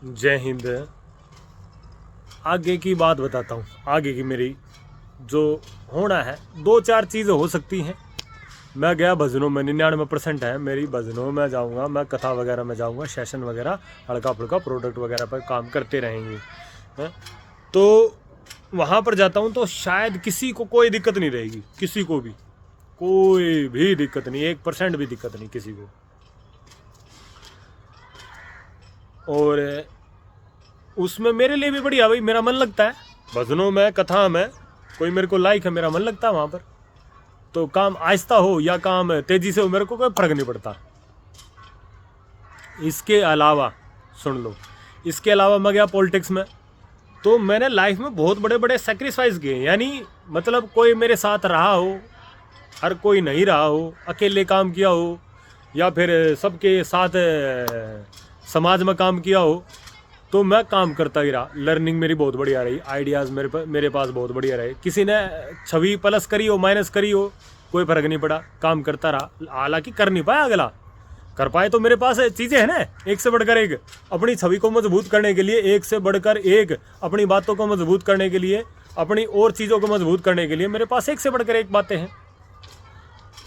जय हिंद। आगे की बात बताता हूँ। आगे की मेरी जो होना है, दो चार चीज़ें हो सकती हैं। मैं गया भजनों में, 99% है मेरी भजनों में जाऊँगा, मैं कथा वगैरह में जाऊँगा, सेशन वगैरह हल्का फुल्का प्रोडक्ट वगैरह पर काम करते रहेंगे हैं। तो वहाँ पर जाता हूँ तो शायद किसी को कोई दिक्कत नहीं रहेगी, किसी को भी कोई भी दिक्कत नहीं, 1% भी दिक्कत नहीं किसी को। और उसमें मेरे लिए भी बढ़िया, भाई मेरा मन लगता है भजनों में, कथा में, कोई मेरे को लाइक है, मेरा मन लगता है वहाँ पर। तो काम आहिस्ता हो या काम तेजी से हो, मेरे को कोई फर्क नहीं पड़ता। इसके अलावा सुन लो, इसके अलावा मैं गया पॉलिटिक्स में। तो मैंने लाइफ में बहुत बड़े बड़े सेक्रीफाइस किए, यानी मतलब कोई मेरे साथ रहा हो, हर कोई नहीं रहा हो, अकेले काम किया हो या फिर सबके साथ समाज में काम किया हो, तो मैं काम करता ही रहा। लर्निंग मेरी बहुत बढ़िया रही, आइडियाज़ मेरे पास बहुत बढ़िया रहे। किसी ने छवि प्लस करी हो, माइनस करी हो, कोई फर्क नहीं पड़ा, काम करता रहा। हालांकि कर नहीं पाया, अगला कर पाए तो मेरे पास चीज़ें हैं ना, एक से बढ़कर एक। अपनी छवि को मजबूत करने के लिए एक से बढ़कर एक, अपनी बातों को मजबूत करने के लिए, अपनी और चीज़ों को मजबूत करने के लिए मेरे पास एक से बढ़कर एक बातें हैं।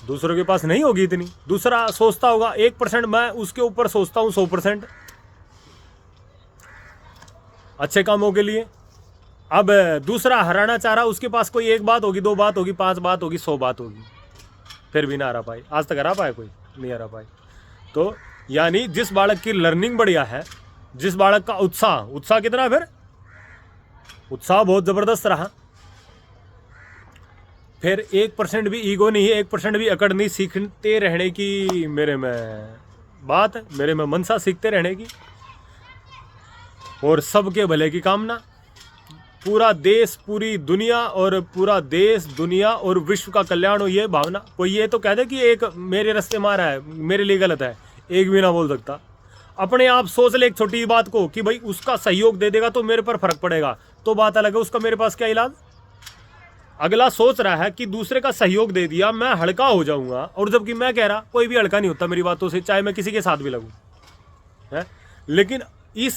दूसरों के पास नहीं होगी इतनी। दूसरा सोचता होगा 1%, मैं उसके ऊपर सोचता हूँ 100% अच्छे कामों के लिए। अब दूसरा हराना चाह रहा, उसके पास कोई एक बात होगी, दो बात होगी, 5 बात होगी, 100 बात होगी, फिर भी ना हरा पाए। आज तक हरा पाए कोई? नहीं हरा पाए। तो यानी जिस बालक की लर्निंग बढ़िया है, जिस बालक का उत्साह कितना, फिर उत्साह बहुत जबरदस्त रहा, फिर 1% भी ईगो नहीं है, 1% भी अकड़ नहीं, सीखते रहने की मेरे में बात है, मेरे में मनसा सीखते रहने की, और सबके भले की कामना। पूरा देश, पूरी दुनिया, और पूरा देश, दुनिया और विश्व का कल्याण हो, ये भावना। कोई ये तो कह दे कि एक मेरे रास्ते मारा है, मेरे लिए गलत है, एक भी ना बोल सकता। अपने आप सोच ले एक छोटी बात को कि भाई उसका सहयोग दे देगा तो मेरे पर फर्क पड़ेगा, तो बात अलग है, उसका मेरे पास क्या इलाज। अगला सोच रहा है कि दूसरे का सहयोग दे दिया मैं हल्का हो जाऊंगा, और जबकि मैं कह रहा कोई भी हल्का नहीं होता मेरी बातों से, चाहे मैं किसी के साथ भी लगूं है। लेकिन इस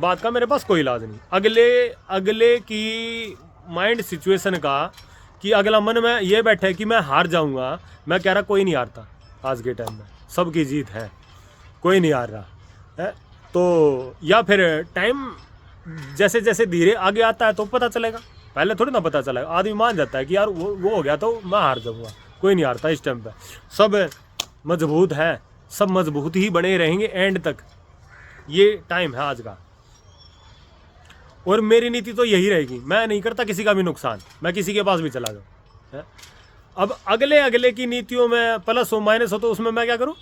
बात का मेरे पास कोई इलाज नहीं। अगले की माइंड सिचुएशन का, कि अगला मन में ये बैठे कि मैं हार जाऊंगा। मैं कह रहा कोई नहीं हारता, आज के टाइम में सबकी जीत है, कोई नहीं हार रहा है। तो या फिर टाइम जैसे जैसे धीरे आगे आता है तो पता चलेगा, पहले थोड़ी ना पता चलेगा। आदमी मान जाता है कि यार वो हो गया तो मैं हार जाऊंगा, कोई नहीं हारता। इस टाइम पे सब मजबूत है, सब मजबूत ही बने रहेंगे एंड तक। ये टाइम है आज का, और मेरी नीति तो यही रहेगी, मैं नहीं करता किसी का भी नुकसान, मैं किसी के पास भी चला जाऊँ। अब अगले की नीतियों में प्लस हो माइनस हो तो उसमें मैं क्या करूँ?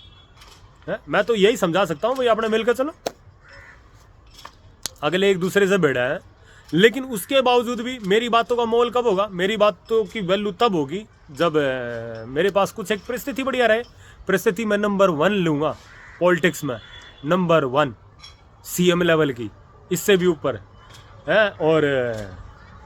मैं तो यही समझा सकता हूँ भाई अपने मिलकर चलो। अगले एक दूसरे से भिड़ा है, लेकिन उसके बावजूद भी मेरी बातों का मोल कब होगा, मेरी बातों की वैल्यू तब होगी जब मेरे पास कुछ एक परिस्थिति बढ़िया रहे। परिस्थिति में नंबर 1 लूँगा, पॉलिटिक्स में नंबर 1, CM लेवल की, इससे भी ऊपर है।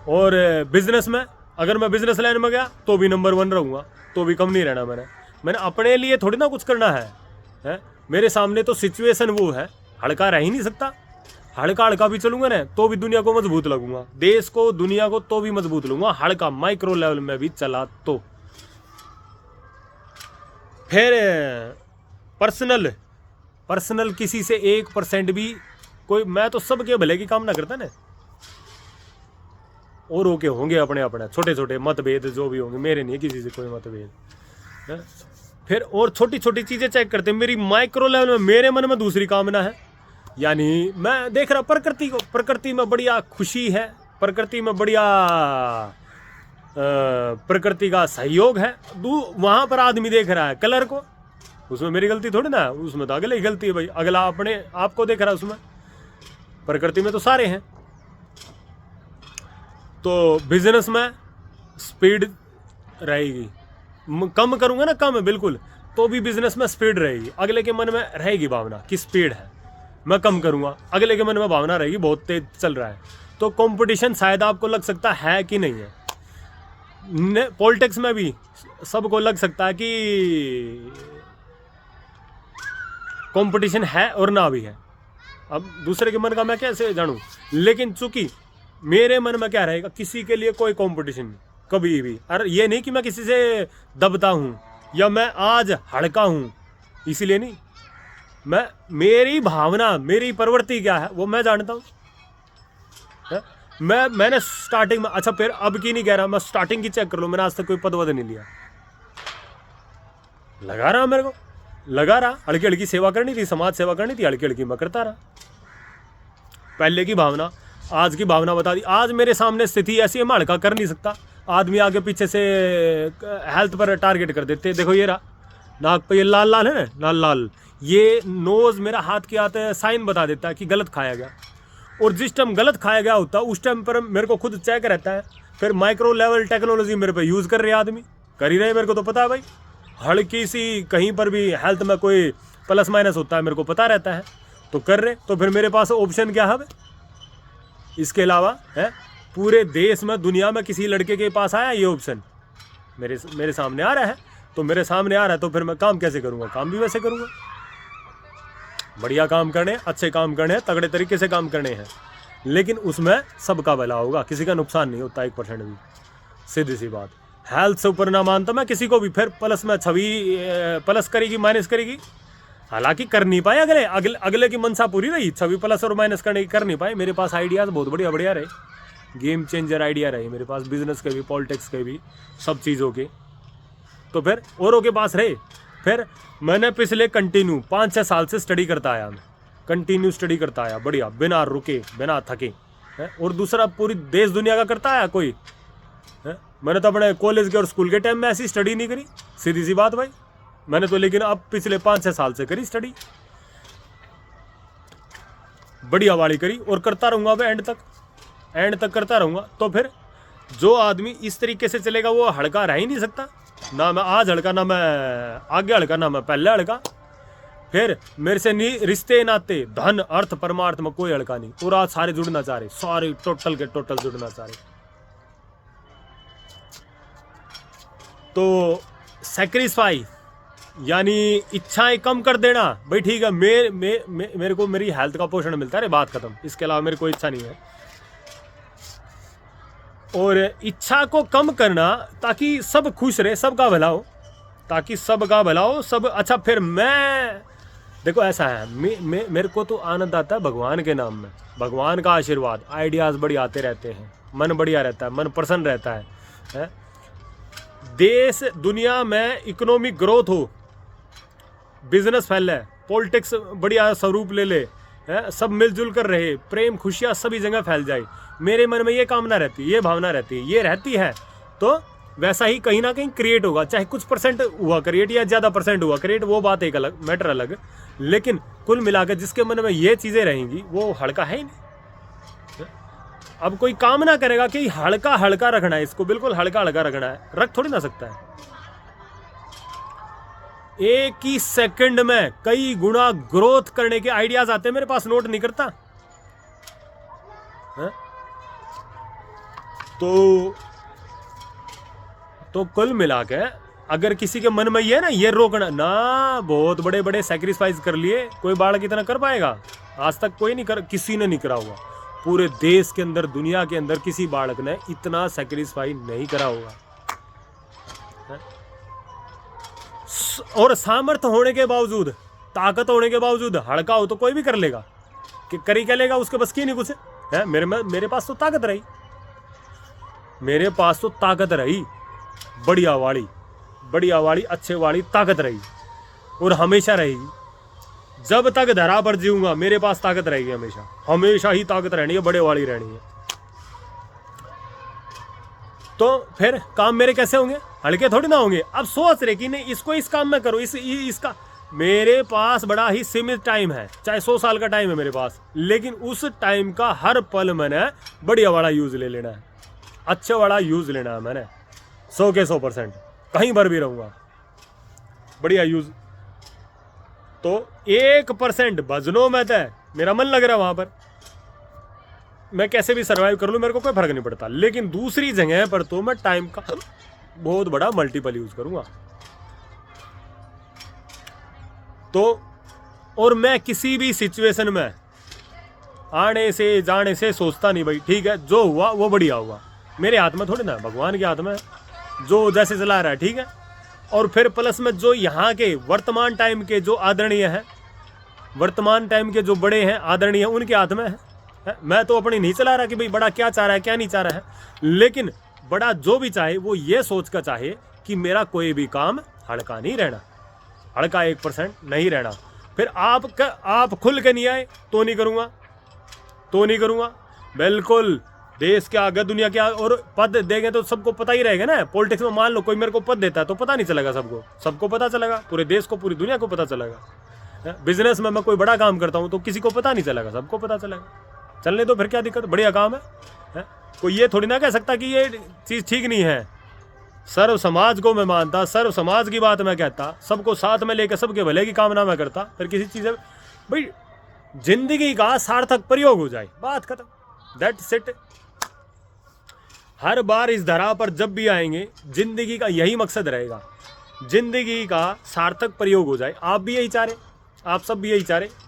और बिजनेस में अगर मैं बिजनेस लाइन में गया तो भी नंबर 1 रहूँगा, तो भी कम नहीं रहना। मैंने अपने लिए थोड़ी ना कुछ करना है। मेरे सामने तो सिचुएशन वो है, हल्का रह ही नहीं सकता। हल्का भी चलूंगा ना तो भी दुनिया को मजबूत लगूंगा, देश को, दुनिया को तो भी मजबूत लूंगा, हल्का माइक्रो लेवल में भी चला तो। फिर पर्सनल किसी से 1% भी कोई, मैं तो सबके भले की कामना करता ना। और ओके होंगे अपने अपने छोटे छोटे मतभेद जो भी होंगे, मेरे नहीं किसी से कोई मतभेद। फिर और छोटी छोटी चीजें चेक करते हैं मेरी माइक्रो लेवल में। मेरे मन में दूसरी कामना है, यानी मैं देख रहा प्रकृति को, प्रकृति में बढ़िया खुशी है, प्रकृति में बढ़िया प्रकृति का सहयोग है। वहां पर आदमी देख रहा है कलर को, उसमें मेरी गलती थोड़ी ना, उसमें तो अगले की गलती है भाई। अगला अपने आप को देख रहा है उसमें, प्रकृति में तो सारे हैं। तो बिजनेस में स्पीड रहेगी, कम करूंगा ना, कम बिल्कुल, तो भी बिजनेस में स्पीड रहेगी। अगले के मन में रहेगी भावना कि स्पीड है, मैं कम करूंगा, अगले के मन में भावना रहेगी बहुत तेज चल रहा है। तो कंपटीशन शायद आपको लग सकता है कि नहीं है। पॉलिटिक्स में भी सबको लग सकता है कि कंपटीशन है और ना भी है, अब दूसरे के मन का मैं कैसे जानूं? लेकिन चूंकि मेरे मन में क्या रहेगा, किसी के लिए कोई कंपटीशन नहीं कभी भी। अरे ये नहीं कि मैं किसी से दबता हूं या मैं आज हड़का हूं, इसीलिए नहीं। मैं, मेरी भावना, मेरी प्रवृत्ति क्या है वो मैं जानता हूं। मैंने स्टार्टिंग में, अच्छा फिर अब की नहीं कह रहा, मैं स्टार्टिंग की चेक कर लो, मैंने आज तक कोई पद वद नहीं लिया। लगा रहा मेरे को, लगा रहा, हल्की हल्की सेवा करनी थी, समाज सेवा करनी थी, हल्की हल्की मैं करता रहा। पहले की भावना, आज की भावना बता दी। आज मेरे सामने स्थिति ऐसी है, मैं हल्का कर नहीं सकता। आदमी आगे पीछे से हेल्थ पर टारगेट कर देते, देखो ये रहा नाक पे ये लाल लाल है ना, लाल लाल, ये नोज मेरा हाथ के आते साइन बता देता है कि गलत खाया गया। और जिस टाइम गलत खाया गया होता उस टाइम पर मेरे को खुद चेक रहता है। फिर माइक्रो लेवल टेक्नोलॉजी मेरे पे यूज़ कर रहे आदमी, कर ही रहे, मेरे को तो पता है भाई। हल्की सी कहीं पर भी हेल्थ में कोई प्लस माइनस होता है मेरे को पता रहता है, तो कर रहे। तो फिर मेरे पास ऑप्शन क्या है इसके अलावा? है पूरे देश में, दुनिया में किसी लड़के के पास आया ये ऑप्शन? मेरे सामने आ रहा है। तो मेरे सामने आ रहा है तो फिर मैं काम कैसे करूँगा? काम भी वैसे करूँगा। बढ़िया काम करने, अच्छे काम करने, तगड़े तरीके से काम करने हैं, लेकिन उसमें सबका भला होगा, किसी का नुकसान नहीं होता 1% भी, सीधी सी बात। हेल्थ से ऊपर ना मानता मैं किसी को भी। फिर प्लस में छवि प्लस करेगी माइनस करेगी, हालांकि कर नहीं पाए अगले की मनसा पूरी रही, छवि प्लस और माइनस करने की कर नहीं पाए। मेरे पास आइडियाज़ बहुत बढ़िया बढ़िया रहे, गेम चेंजर आइडिया रहे मेरे पास, बिजनेस के भी, पॉलिटिक्स के भी, सब चीज़ों के। तो फिर औरों के पास रहे। फिर मैंने पिछले कंटिन्यू 5-6 साल से स्टडी करता आया, मैं कंटिन्यू स्टडी करता आया, बढ़िया, बिना रुके, बिना थके है। और दूसरा पूरी देश दुनिया का करता आया कोई है। मैंने तो अपने कॉलेज के और स्कूल के टाइम में ऐसी स्टडी नहीं करी, सीधी सी बात भाई। मैंने तो लेकिन अब पिछले 5-6 साल से करी स्टडी, बढ़िया वाली करी, और करता रहूँगा अब एंड तक करता रहूँगा। तो फिर जो आदमी इस तरीके से चलेगा वो हड़का रह ही नहीं सकता। ना मैं आज हड़का, ना मैं आगे हड़का, ना मैं पहले हड़का। फिर मेरे से नहीं रिश्ते नाते, धन अर्थ परमार्थ में कोई हड़का नहीं। और आज सारे जुड़ना चाह रहे, सारे टोटल के टोटल जुड़ना चाह रहे। तो सैक्रिफाई यानी इच्छाएं कम कर देना भाई, ठीक है। मेरे को मेरी हेल्थ का पोषण मिलता है, बात खत्म। इसके अलावा मेरी कोई इच्छा नहीं है। और इच्छा को कम करना ताकि सब खुश रहे, सबका भला हो, ताकि सबका भला हो, सब अच्छा। फिर मैं देखो ऐसा है, मेरे को तो आनंद आता है भगवान के नाम में, भगवान का आशीर्वाद, आइडियाज़ बढ़िया आते रहते हैं, मन बढ़िया रहता है, मन प्रसन्न रहता है। देश दुनिया में इकोनॉमिक ग्रोथ हो, बिजनेस फैले, पॉलिटिक्स बढ़िया स्वरूप ले ले, सब मिलजुल कर रहे, प्रेम खुशियाँ सभी जगह फैल जाए, मेरे मन में ये कामना रहती है, ये भावना रहती है, ये रहती है, तो वैसा ही कहीं ना कहीं क्रिएट होगा। चाहे कुछ परसेंट हुआ क्रिएट या ज़्यादा परसेंट हुआ क्रिएट, वो बात एक अलग, मैटर अलग। लेकिन कुल मिलाकर जिसके मन में ये चीज़ें रहेंगी वो हल्का है ही नहीं। अब कोई काम ना करेगा कि हल्का हल्का रखना है, इसको बिल्कुल हल्का हल्का रखना है, रख थोड़ी ना सकता है। एक ही सेकंड में कई गुना ग्रोथ करने के आइडियाज आते हैं मेरे पास, नोट नहीं करता है? तो कुल मिला के अगर किसी के मन में ये ना, ये रोकना ना, बहुत बड़े बड़े सैक्रिफाइस कर लिए, कोई बालक इतना कर पाएगा? आज तक कोई नहीं कर, किसी ने नहीं करा होगा पूरे देश के अंदर, दुनिया के अंदर किसी बालक ने इतना सैक्रिफाइस नहीं करा होगा। और सामर्थ्य होने के बावजूद, ताकत होने के बावजूद हड़का हो तो कोई भी कर लेगा, कि करी क्या लेगा, उसके बस की नहीं कुछ है। मेरे पास तो ताकत रही, मेरे पास तो ताकत रही, बढ़िया वाली अच्छे वाली ताकत रही, और हमेशा रहेगी। जब तक धरा पर जीऊंगा मेरे पास ताकत रहेगी, हमेशा ही ताकत रहनी है, बड़े वाली रहनी है। तो फिर काम मेरे कैसे होंगे? हल्के थोड़ी ना होंगे। अब सोच रहे कि नहीं इसको इस काम में करो, इसका मेरे पास बड़ा ही सीमित टाइम है, चाहे 100 साल का टाइम है मेरे पास, लेकिन उस टाइम का हर पल मैंने बढ़िया वाला यूज ले लेना है, अच्छे वाला यूज लेना है मैंने, 100 के 100%, कहीं पर भी रहूंगा, बढ़िया यूज। तो 1% भजनों में तो मेरा मन लग रहा है, वहां पर मैं कैसे भी सर्वाइव कर लूं, मेरे को कोई फर्क नहीं पड़ता। लेकिन दूसरी जगह पर तो मैं टाइम का बहुत बड़ा मल्टीपल यूज करूंगा। तो और मैं किसी भी सिचुएशन में आने से जाने से सोचता नहीं भाई, ठीक है जो हुआ वो बढ़िया हुआ, मेरे हाथ में थोड़ी ना, भगवान के हाथ में, जो जैसे चला रहा है ठीक है। और फिर प्लस में जो यहाँ के वर्तमान टाइम के जो आदरणीय हैं, वर्तमान टाइम के जो बड़े हैं आदरणीय, उनके हाथ में है। मैं तो अपनी नहीं चला रहा कि भाई बड़ा क्या चाह रहा है क्या नहीं चाह रहा है, लेकिन बड़ा जो भी चाहे वो ये सोच कर चाहे कि मेरा कोई भी काम हड़का नहीं रहना, हड़का 1% नहीं रहना। फिर आप खुल के नहीं आए तो नहीं करूँगा, तो नहीं करूँगा बिल्कुल। देश के आगे दुनिया के आगे, और पद देंगे तो सबको पता ही रहेगा ना। पॉलिटिक्स में मान लो कोई मेरे को पद देता है तो पता नहीं चलेगा, सबको पता चलेगा, पूरे देश को पूरी दुनिया को पता चलेगा। बिजनेस में मैं कोई बड़ा काम करता हूँ तो किसी को पता नहीं चलेगा, सबको पता चलेगा। चलने दो फिर क्या दिक्कत, बढ़िया काम है। कोई ये थोड़ी ना कह सकता कि ये चीज़ ठीक नहीं है। सर्व समाज को मैं मानता, सर्व समाज की बात मैं कहता, सबको साथ में लेकर सबके भले की कामना मैं करता। फिर किसी चीज़ भाई जिंदगी का सार्थक प्रयोग हो जाए, बात खत्म, दैट्स इट। हर बार इस धरा पर जब भी आएंगे जिंदगी का यही मकसद रहेगा, जिंदगी का सार्थक प्रयोग हो जाए। आप भी यही चाह रहे, आप सब भी यही चाह रहे।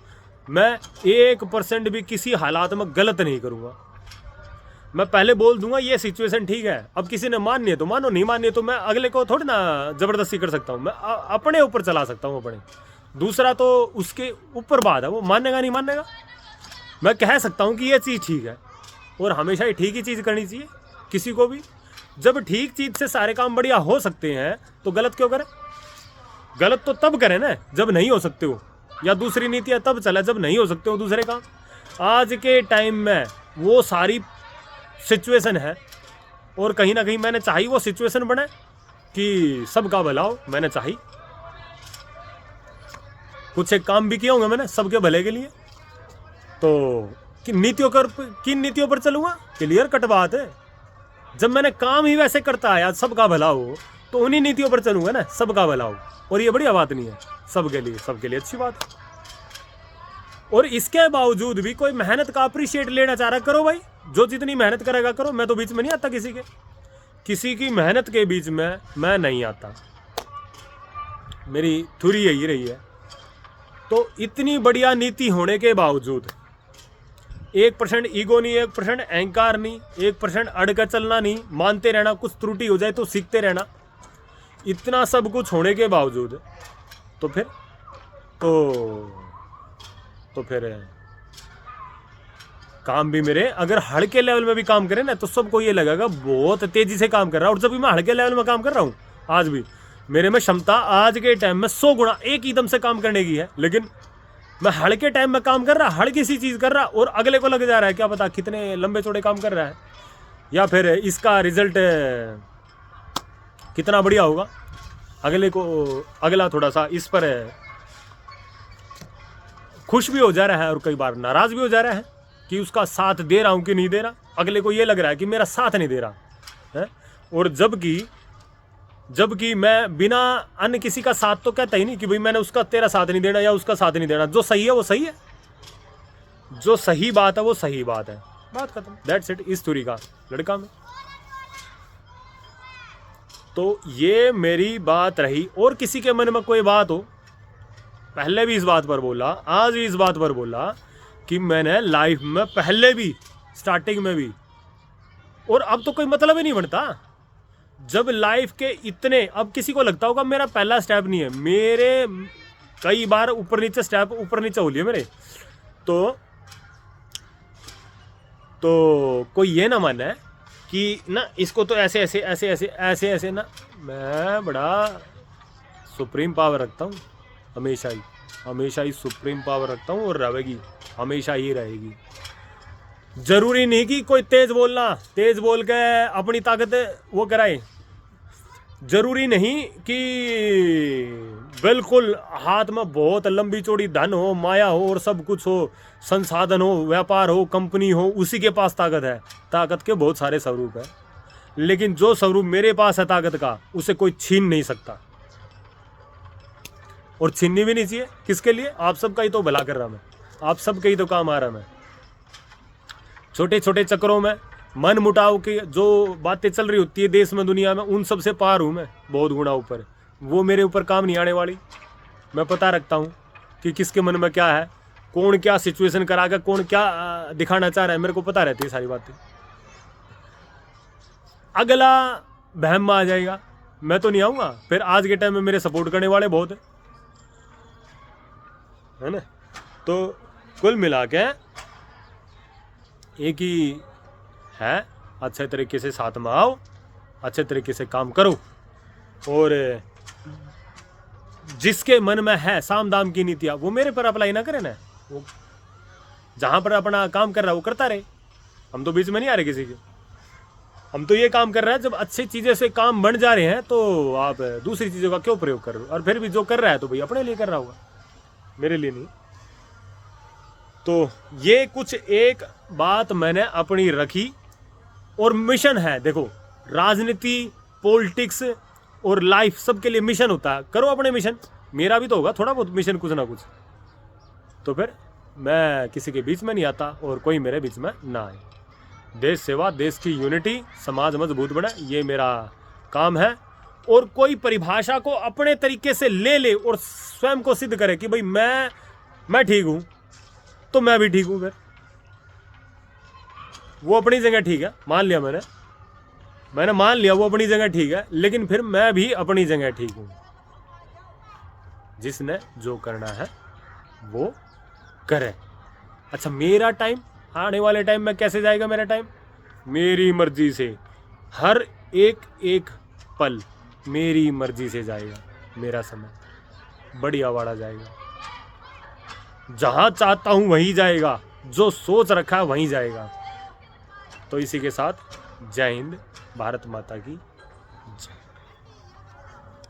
मैं 1% भी किसी हालात में गलत नहीं करूँगा। मैं पहले बोल दूंगा ये सिचुएशन ठीक है, अब किसी ने माननी है तो मानो, नहीं माननी है तो मैं अगले को थोड़ी ना ज़बरदस्ती कर सकता हूँ। मैं अपने ऊपर चला सकता हूँ अपने, दूसरा तो उसके ऊपर बात है, वो मानेगा नहीं मानेगा। मैं कह सकता हूँ कि ये चीज़ ठीक है, और हमेशा ही ठीक ही चीज़ करनी चाहिए किसी को भी। जब ठीक चीज़ से सारे काम बढ़िया हो सकते हैं तो गलत क्यों करें? गलत तो तब करें ना जब नहीं हो सकते हो, या दूसरी नीतियाँ तब चला जब नहीं हो सकते हो दूसरे काम। आज के टाइम में वो सारी सिचुएशन है, और कहीं ना कहीं मैंने चाही वो सिचुएशन बने कि सबका भला हो। मैंने चाही कुछ एक काम भी किया होंगे मैंने सबके भले के लिए, तो किन नीतियों पर चलूंगा? क्लियर कट बात है। जब मैंने काम ही वैसे करता आया सबका भला हो तो उन्हीं नीतियों पर चलूंगा ना, सबका भला हो। और ये बढ़िया बात नहीं है, सबके लिए अच्छी बात है। और इसके बावजूद भी कोई मेहनत का अप्रिशिएट लेना चाह रहा, करो भाई, जो जितनी मेहनत करेगा करो। मैं तो बीच में नहीं आता किसी की मेहनत के बीच में मैं नहीं आता, मेरी थ्योरी यही रही है। तो इतनी बढ़िया नीति होने के बावजूद 1% ईगो नहीं, 1% अहंकार नहीं, 1% अड़ कर चलना नहीं, मानते रहना, कुछ त्रुटि हो जाए तो सीखते रहना, इतना सब कुछ होने के बावजूद तो फिर काम भी मेरे अगर हल्के लेवल में भी काम करें ना तो सबको ये लगेगा बहुत तेजी से काम कर रहा है। और जब भी मैं हल्के लेवल में काम कर रहा हूँ, आज भी मेरे में क्षमता आज के टाइम में 100 गुना एक ही दम से काम करने की है, लेकिन मैं हल्के टाइम में काम कर रहा, हल्की सी चीज़ कर रहा, और अगले को लग जा रहा है क्या पता कितने लंबे चौड़े काम कर रहा है, या फिर इसका रिजल्ट कितना बढ़िया होगा। अगला थोड़ा सा इस पर खुश भी हो जा रहा है और कई बार नाराज़ भी हो जा रहा है कि उसका साथ दे रहा हूँ कि नहीं दे रहा। अगले को ये लग रहा है कि मेरा साथ नहीं दे रहा है, और जबकि मैं बिना अन्य किसी का साथ तो कहता ही नहीं कि भाई मैंने उसका तेरा साथ नहीं देना या उसका साथ नहीं देना। जो सही है वो सही है, जो सही बात है वो सही बात है, बात खत्म, दैट्स इट। इस थ्योरी का लड़का में तो ये मेरी बात रही। और किसी के मन में कोई बात हो, पहले भी इस बात पर बोला, आज भी इस बात पर बोला कि मैंने लाइफ में पहले भी स्टार्टिंग में भी, और अब तो कोई मतलब ही नहीं बनता जब लाइफ के इतने, अब किसी को लगता होगा मेरा पहला स्टेप नहीं है, मेरे कई बार ऊपर नीचे स्टेप ऊपर नीचे हो लिए मेरे, तो कोई ये ना माने कि ना इसको तो ऐसे ऐसे ऐसे ऐसे ऐसे ऐसे ना। मैं बड़ा सुप्रीम पावर रखता हूँ, हमेशा ही सुप्रीम पावर रखता हूँ, और रहेगी, हमेशा ही रहेगी। जरूरी नहीं कि कोई तेज बोल के अपनी ताकत वो कराए, जरूरी नहीं कि बिल्कुल हाथ में बहुत लंबी चौड़ी धन हो, माया हो और सब कुछ हो, संसाधन हो, व्यापार हो, कंपनी हो, उसी के पास ताकत है। ताकत के बहुत सारे स्वरूप है, लेकिन जो स्वरूप मेरे पास है ताकत का, उसे कोई छीन नहीं सकता, और छीननी भी नहीं चाहिए। किसके लिए? आप सबका ही तो भला कर रहा मैं, आप सबके ही तो काम आ रहा मैं। छोटे छोटे चक्करों में मन मुटाव की जो बातें चल रही होती है देश में दुनिया में, उन सब से पार हूँ मैं, बहुत गुना ऊपर। वो मेरे ऊपर काम नहीं आने वाली। मैं पता रखता हूँ कि किसके मन में क्या है, कौन क्या सिचुएशन कराकर कौन क्या दिखाना चाह रहा है, मेरे को पता रहती है सारी बातें। अगला बहम में आ जाएगा, मैं तो नहीं आऊंगा, फिर आज के टाइम में मेरे सपोर्ट करने वाले बहुत है ना। तो कुल मिला के एक ही है, अच्छे तरीके से साथ में आओ, अच्छे तरीके से काम करो, और जिसके मन में है साम दाम की नीतियाँ वो मेरे पर अप्लाई ना करे ना, वो जहाँ पर अपना काम कर रहा है वो करता रहे। हम तो बीच में नहीं आ रहे किसी के, हम तो ये काम कर रहे हैं, जब अच्छी चीज़ें से काम बन जा रहे हैं तो आप दूसरी चीज़ों का क्यों प्रयोग कर रहे हो। और फिर भी जो कर रहा है तो भाई अपने लिए कर रहा होगा, मेरे लिए नहीं। तो ये कुछ एक बात मैंने अपनी रखी, और मिशन है। देखो, राजनीति, पॉलिटिक्स और लाइफ सबके लिए मिशन होता है, करो अपने मिशन। मेरा भी तो होगा थोड़ा बहुत मिशन, कुछ ना कुछ। तो फिर मैं किसी के बीच में नहीं आता और कोई मेरे बीच में ना आए। देश सेवा, देश की यूनिटी, समाज मजबूत बने, ये मेरा काम है। और कोई परिभाषा को अपने तरीके से ले ले और स्वयं को सिद्ध करे कि भाई मैं ठीक हूं, तो मैं भी ठीक हूं। फिर वो अपनी जगह ठीक है, मान लिया मैंने मान लिया वो अपनी जगह ठीक है, लेकिन फिर मैं भी अपनी जगह ठीक हूं। जिसने जो करना है वो करे। अच्छा, मेरा टाइम, आने वाले टाइम में कैसे जाएगा मेरा टाइम? मेरी मर्जी से, हर एक एक पल मेरी मर्जी से जाएगा मेरा समय, बढ़िया वाला जाएगा, जहां चाहता हूं वहीं जाएगा, जो सोच रखा है वहीं जाएगा। तो इसी के साथ जय हिंद, भारत माता की